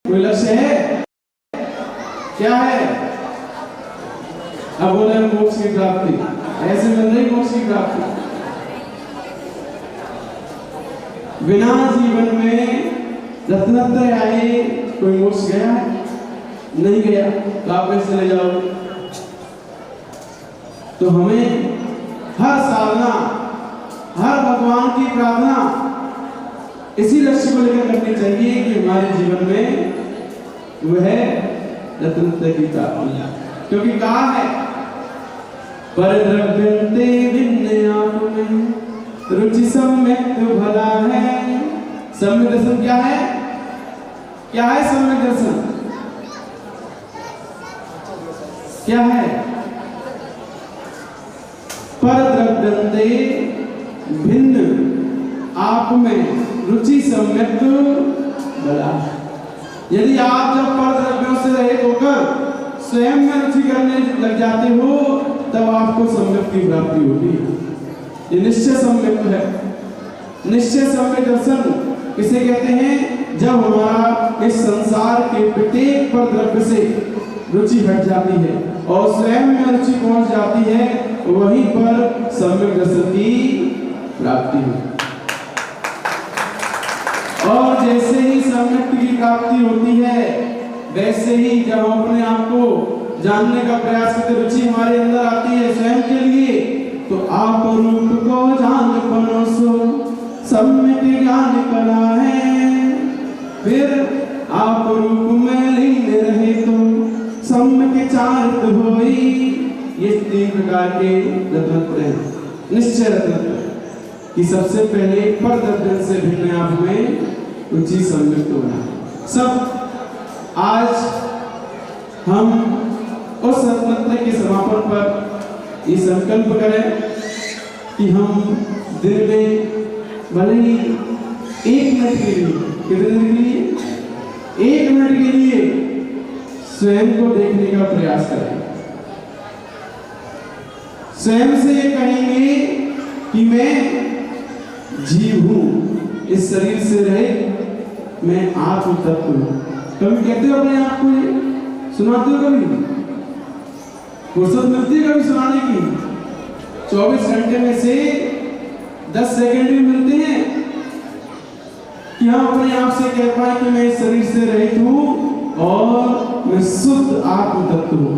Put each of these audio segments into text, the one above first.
कोई लक्ष्य है? क्या है? अब बोले मोक्ष की प्राप्ति। ऐसे मिल रही मोक्ष की प्राप्ति? बिना जीवन में रत्नत्रय आए कोई मोक्ष गया है? नहीं गया। तो आप कैसे ले जाओगे? तो हमें हर साधना, हर भगवान की प्रार्थना इसी लक्ष्य को लेकर करनी चाहिए कि हमारे जीवन में वह रत्नत्रय की प्राप्ति। क्योंकि कहा है परद्रव्यन्ते भिन्न आप में रुचि सम्यक भला है। सम्यक दर्शन क्या है? क्या है सम्यक दर्शन? क्या है? परद्रव्यन्ते भिन्न आप में रुचि सम्यक भला। यदि आप जब परद्रव्यों से रहित होकर स्वयं में रुचि करने लग जाते हो तब आपको सम्यक की प्राप्ति होगी। ये निश्चय सम्यक है। निश्चय सम्यक दर्शन किसे कहते हैं? जब हमारा इस संसार के प्रत्येक परद्रव्य से रुचि हट जाती है और स्वयं में रुचि पहुंच जाती है, वहीं पर सम्यक दर्शन की प्राप्ति हो। और जैसे ही सम्यक की प्राप्ति होती है वैसे ही जब हम अपने आप को जानने का प्रयास करते, रुचि हमारे अंदर आती है स्वयं के लिए, तो आप रूप को जान परोसो सम्यक ज्ञान कला है। फिर आप रूप में लीन रहे तो सम्यक चारित होई। ये 3 प्रकार के रत्नत्रय हैं। निश्चय रत्नत्रय कि सबसे पहले परद्रव्य से भिन्न आप में रुचि सम्यक होना। सब आज हम उस रत्नत्रय के समापन पर ये संकल्प करें कि हम दिन में भले ही 1 मिनट के लिए, कितने दिन के लिए? 1 मिनट के लिए स्वयं को देखने का प्रयास करें। स्वयं से ये कहेंगे कि मैं जीव हूं, इस शरीर से रहे मैं आत्म तत्व हूं। कभी कहते हो अपने आप को? ये सुनाते हो कभी? फुर्सत मिलती है कभी सुनाने की? 24 घंटे में से 10 सेकंड भी मिलते हैं कि हम अपने आप से कह पाए कि मैं इस शरीर से रहित हूं और मैं शुद्ध आत्म तत्व हूं।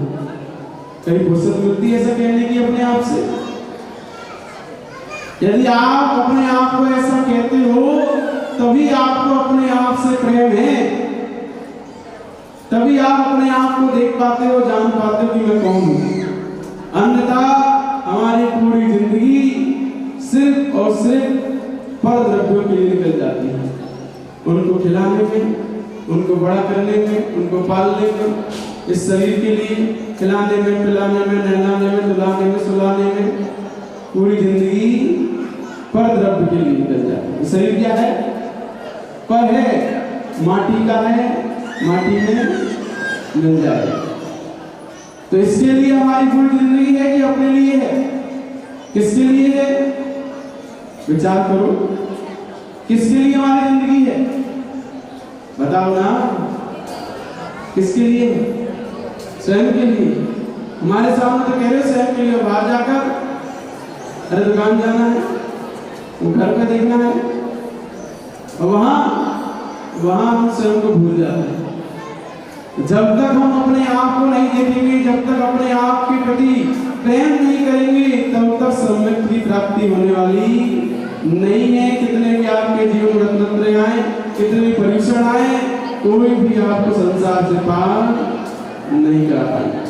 कहीं फुर्सत मिलती है ऐसा कहने की अपने आप से? यदि आप अपने आप को ऐसा कहते हो तभी आपको अपने आप से प्रेम है, तभी आप अपने आप को देख पाते हो, जान पाते हो कि मैं कौन हूं। अन्यथा हमारी पूरी जिंदगी सिर्फ और सिर्फ परद्रव्यों के लिए निकल जाती है। उनको खिलाने में, उनको बड़ा करने में, उनको पालने में, इस शरीर के लिए खिलाने में, पिलाने में, नहलाने में, धुलाने में, सुलाने में पूरी जिंदगी परद्रव्य के लिए निकल जाती है। शरीर क्या है? पर है, माटी का है, माटी में मिल जाएगा। तो इसके लिए हमारी पूरी जिंदगी है कि अपने लिए है? किसके लिए है? विचार करो, किसके लिए हमारी जिंदगी है? बताओ ना, किसके लिए है? स्वयं के लिए। हमारे सामने तो कह रहे स्वयं के लिए, बाहर जाकर अरे दुकान जाना है, घर पे देखना है, और वहां हम स्वयं को भूल जाते हैं। जब तक हम अपने आप को नहीं देखेंगे, जब तक अपने आप के प्रति प्रेम नहीं करेंगे, तब तक सम्यक की प्राप्ति होने वाली नहीं है। कितने भी आपके जीवन रत्नत्रय आए, कितने भी परीक्षण आए, कोई भी आपको संसार से पार नहीं करा पाएगा।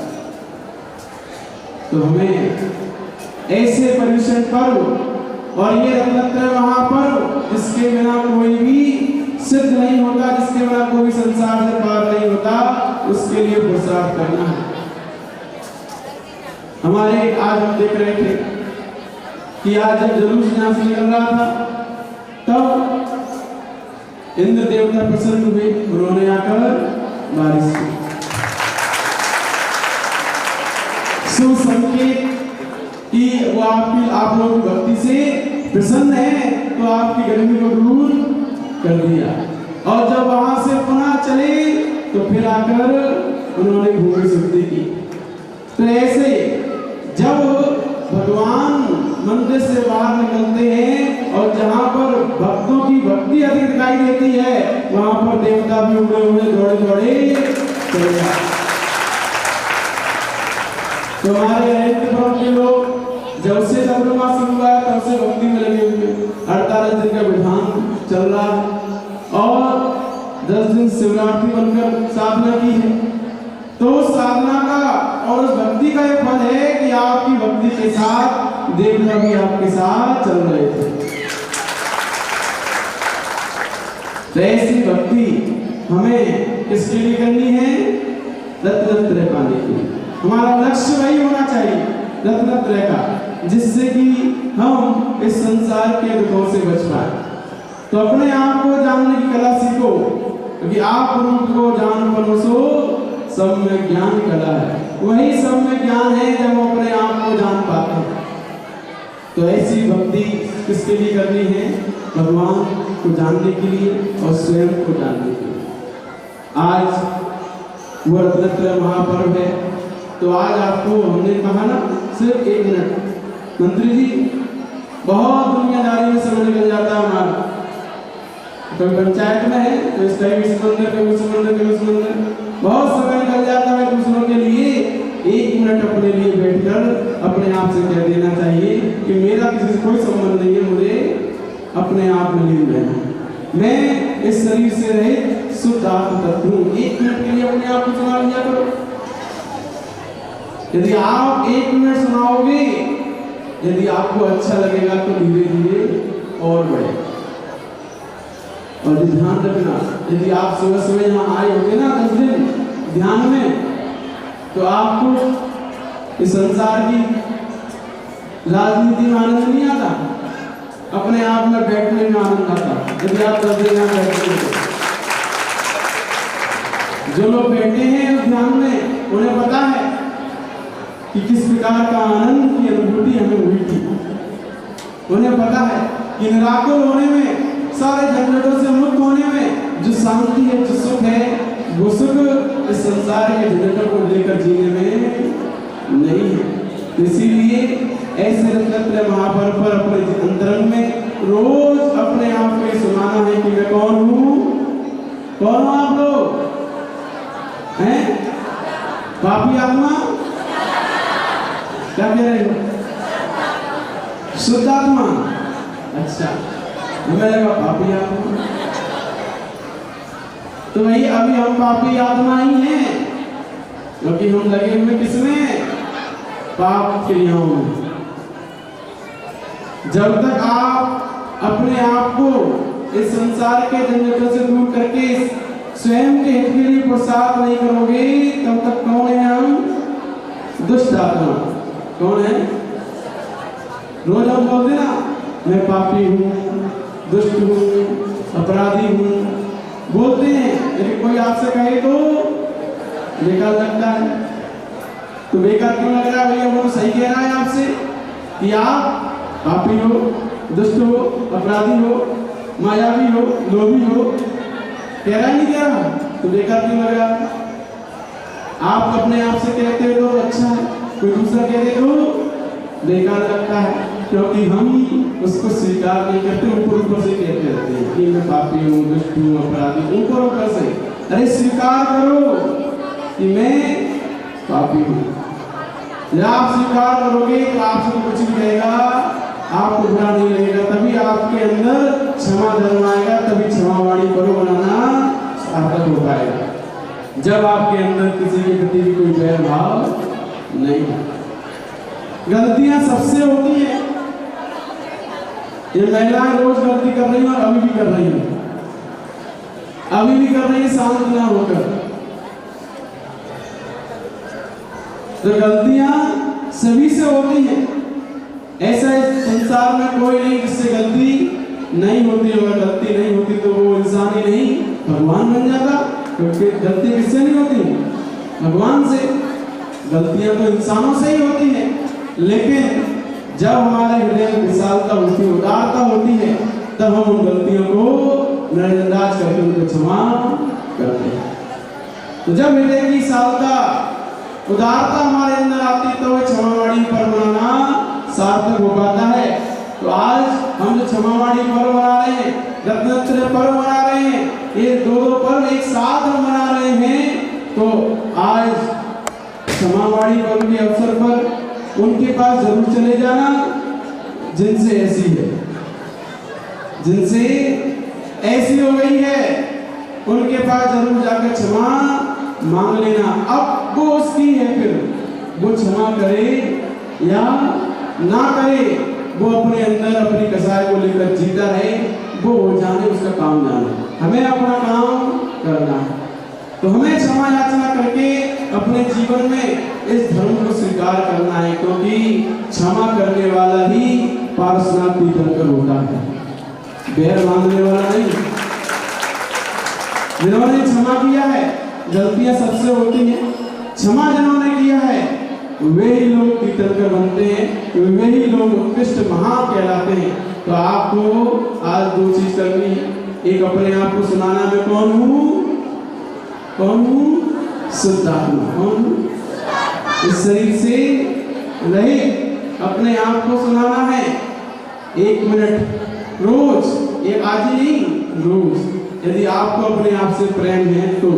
तो हमें ऐसे परीक्षण पर्व और ये रत्नत्रय महापर्व जिसके बिना कोई भी सिद्ध नहीं होता, जिसके बिना कोई संसार से पार नहीं होता, उसके लिए पुरुषार्थ करना है। हमारे आज हम देख रहे थे कि आज जब जुलूस यहाँ से निकल रहा था तब इंद्र देवता प्रसन्न हुए, उन्होंने आकर बारिश की। सुसंकेत कि वो आप लोगों की भक्ति से प्रसन्न है, तो आपकी गर्मी को दूर कर दिया। और जब वहां से पुनः चले तो फिर आकर उन्होंने भूमि शुद्धि की। तो ऐसे जब भगवान मंदिर से बाहर निकलते हैं और जहाँ पर भक्तों की भक्ति अधिक दिखाई देती है, वहां पर देवता भी उड़े उड़े दौड़े दौड़े चले जाते। तो हमारे हरिद्वार के लोग जब से चंद्रमा शुरू हुआ तब से भक्ति में लगे हुए, 48 दिन का विधान चल रहा है और 10 दिन शिवरात्रि बनकर साधना की है। तो साधना का और उस भक्ति का एक फल है कि आपकी भक्ति के साथ देवता भी आपके साथ चल रहे थे। तो ऐसी भक्ति हमें किसके लिए करनी है? रत्नत्रय पाने की। हमारा लक्ष्य वही होना चाहिए, रत्नत्रय का, जिससे कि हम इस संसार के दुखों से बच पाए। तो अपने आप को जानने की कला सीखो, क्योंकि आप रूप को जान परोसो सब में ज्ञान कला है। वही सब में ज्ञान है जब हम अपने आप को जान पाते हैं। तो ऐसी भक्ति किसके लिए करनी है? भगवान को जानने के लिए और स्वयं को जानने के लिए। आज वो रत्नत्रय महापर्व है, तो आज आपको हमने कहा ना सिर्फ 1 मिनट। मंत्री जी बहुत दुनियादारी में समय निकल जाता है हमारा, कभी पंचायत में है तो इसका भी समंदर, कभी समंदर, कभी समंदर, बहुत समय निकल जाता है दूसरों के लिए। 1 मिनट अपने लिए बैठकर अपने आप से कह देना चाहिए कि मेरा किसी से कोई संबंध नहीं है, मुझे अपने आप में लीन रहना है। मैं इस शरीर से रहित शुद्ध आत्म तत्व हूँ। 1 मिनट के लिए अपने आप को सुना लिया करो। यदि आप 1 मिनट सुनाओगे, यदि आपको अच्छा लगेगा तो धीरे धीरे और बढ़ेगा। और ध्यान रखना, यदि आप सुबह सुबह यहाँ आए होते ना 10 दिन ध्यान में, तो आपको इस संसार की राजनीति में आनंद नहीं आता, अपने आप में बैठने में आनंद आता। यदि आप 10 दिन यहाँ बैठे, जो लोग बैठे हैं उस ध्यान में, उन्हें पता है कि किस प्रकार का आनंद की अनुभूति हमें हुई थी। उन्हें पता है कि निराकुल होने में, सारे झंझटों से मुक्त होने में जो शांति है, जो सुख है, वो सुख इस संसार के झंझटों को लेकर जीने में नहीं है। इसीलिए ऐसे रत्नत्रय महापर्व पर अपने अंतरंग में रोज अपने आप को सुनाना है कि मैं कौन हूँ। कौन हूँ आप लोग? हैं? पापी आत्मा? क्या कह रहे हो? शुद्ध आत्मा? अच्छा, हमें लगा पापी आत्मा। तो भाई अभी हम पापी आत्मा ही हैं, क्योंकि हम लगे हुए किसमें? पाप क्रियाओं में। जब तक आप अपने आप को इस संसार के झंझटों से दूर करके स्वयं के हित के लिए पुरुषार्थ नहीं करोगे, तब तक कौन है हम? दुष्ट आत्मा। कौन है? रोज हम बोलते ना, मैं पापी हूँ, दुष्ट हूँ, अपराधी हूँ, बोलते हैं। लेकिन कोई आपसे कहे तो बेकार लगता है। तो बेकार क्यों लग रहा है भैया? वो सही कह रहा है आपसे कि आप पापी हो, दुष्ट हो, अपराधी हो, मायावी हो, लोभी हो। कह रहा नहीं कह रहा? तो बेकार क्यों लग रहा है? आप अपने आप से कहते हो तो अच्छा है, कोई दूसरा कह दे तो बेकार लगता है, क्योंकि हम उसको स्वीकार नहीं करते, ऊपर से कहते रहते हैं कि मैं पापी हूँ, दुष्ट हूँ, अपराधी हूँ, ऊपर से। अरे स्वीकार करो कि मैं पापी हूँ। जब आप स्वीकार करोगे तो आपसे तो कुछ भी कहेगा, आपको बुरा नहीं लगेगा, तभी आपके अंदर क्षमा धर्म आएगा, तभी क्षमावाणी करो बनाना सार्थक हो पाएगा। जब आपके अंदर किसी के प्रति भी कोई बैर भाव नहीं। गलतियां सबसे होती है। ये महिलाएं रोज गलती कर रही हैं और अभी भी कर रही हैं, अभी भी कर रही है शांत ना होकर। तो गलतियां सभी से होती हैं। ऐसा संसार में कोई नहीं जिससे गलती नहीं होती। अगर गलती नहीं होती तो वो इंसान ही नहीं, भगवान बन जाता। क्योंकि गलती किससे नहीं होती? भगवान से। गलतियां तो इंसानों से ही होती हैं, लेकिन जब हमारे हृदय में विशालता होती है, उदारता होती है, तब हम उन गलतियों को नजरअंदाज करके उनको क्षमा करते हैं। तो जब हृदय की सालता उदारता हमारे अंदर आती तो वह क्षमावाणी पर्व मनाना सार्थक हो पाता है। तो आज हम जो क्षमावाणी पर्व मना रहे हैं, रत्नत्रय पर्व मना रहे हैं, ये दो पर्व एक साथ हम मना रहे हैं। तो आज क्षमावाणी पर्व के अवसर पर उनके पास जरूर चले जाना जिनसे ऐसी है, जिनसे ऐसी हो गई है, उनके पास जरूर जाकर क्षमा मांग लेना। अब वो उसकी है, फिर वो क्षमा करे या ना करे, वो अपने अंदर अपनी कसाई को लेकर जीता रहे, वो हो जाने, उसका काम जाने, हमें अपना काम करना है। तो हमें क्षमा याचना करके अपने जीवन में इस धर्म को स्वीकार करना है, क्योंकि क्षमा करने वाला ही पारसनाथ तीर्थंकर होता है, बैर मांगने वाला नहीं। जिन्होंने क्षमा किया है, गलतियां सबसे होती हैं, क्षमा जिन्होंने किया है वे ही लोग तीर्थंकर बनते हैं, वे ही लोग उत्कृष्ट महान कहलाते हैं। तो आपको आज दो चीज करनी है, एक अपने आप को सुनाना, मैं कौन हूँ, कौन हूँ, शुद्ध आत्मा, कौन हूँ, इस शरीर से रहे अपने आप को सुनाना है 1 मिनट रोज, एक आज ही नहीं, रोज। यदि आपको अपने आप से प्रेम है तो,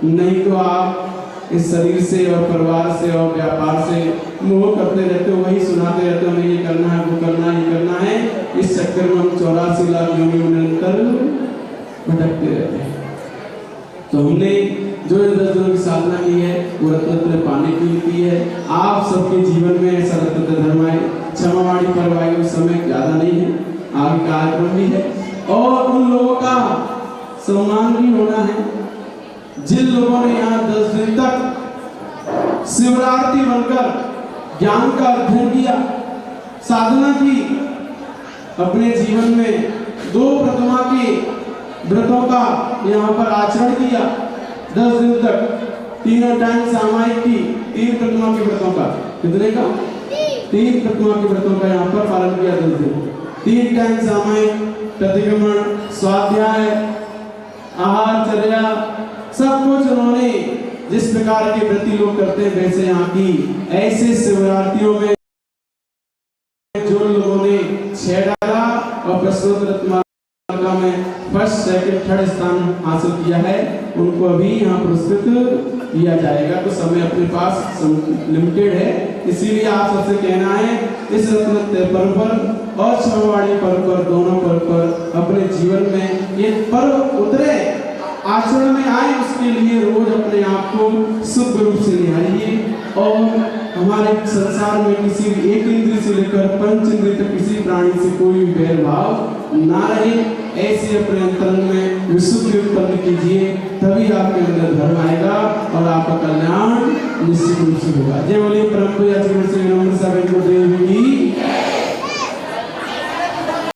नहीं तो आप इस शरीर से और परिवार से और व्यापार से मोह करते रहते हो, वही सुनाते रहते हो, हमें ये करना है, वो करना है, ये करना है। इस चक्कर में हम 84 लाख योनियों में निरंतर भटकते रहते हैं। तो हमने जो इन 10 दिनों की साधना की है वो रत्नत्रय पाने के लिए की है। आप सबके जीवन में ऐसा रत्नत्रय धर्म आए, क्षमावाणी पर्व आए, उस समय ज्यादा नहीं है, आगे कार्यक्रम भी है और उन लोगों का सम्मान भी होना है जिन लोगों ने यहाँ 10 दिन तक शिवरात्रि बनकर ज्ञान का अध्ययन किया, साधना की, अपने जीवन में 2 प्रतिमा के व्रतों का यहाँ पर आचरण किया 10 दिन तक, 3 टाइम सामायिक की, 3 प्रतिमा के व्रतों का, कितने का, 3 प्रतिमा के व्रतों का यहाँ पर पालन किया 10 दिन, 3 टाइम सामायिक, प्रतिक्रमण, स्वाध्याय, आहार चर्या, सब कुछ उन्होंने जिस प्रकार के व्रती लोग करते हैं वैसे यहाँ की ऐसे शिवरात्रियों में जो लोगों ने 6 डाला और प्रश्नोत्तर में फर्स्ट, सेकंड, थर्ड स्थान हासिल किया है, उनको अभी यहाँ पुरस्कृत किया जाएगा। तो समय अपने पास लिमिटेड है, इसीलिए आप सबसे कहना है इस रत्नत्रय पर्व पर और क्षमावाणी पर्व पर, दोनों पर्व पर अपने जीवन में ये पर्व उतरे, आचरण में आए, उसके लिए रोज अपने आप को शुद्ध रूप से निहारिए और हमारे संसार में किसी एक इंद्रिय से लेकर 5 इंद्रिय तक किसी प्राणी से कोई भेदभाव ना रहे, ऐसे अपने अंतरंग में विशुद्धि उत्पन्न कीजिए, तभी आपके अंदर धर्म आएगा और आपका कल्याण निश्चित रूप से होगा। जय बोलिए परम पूज्य श्री गुरु देव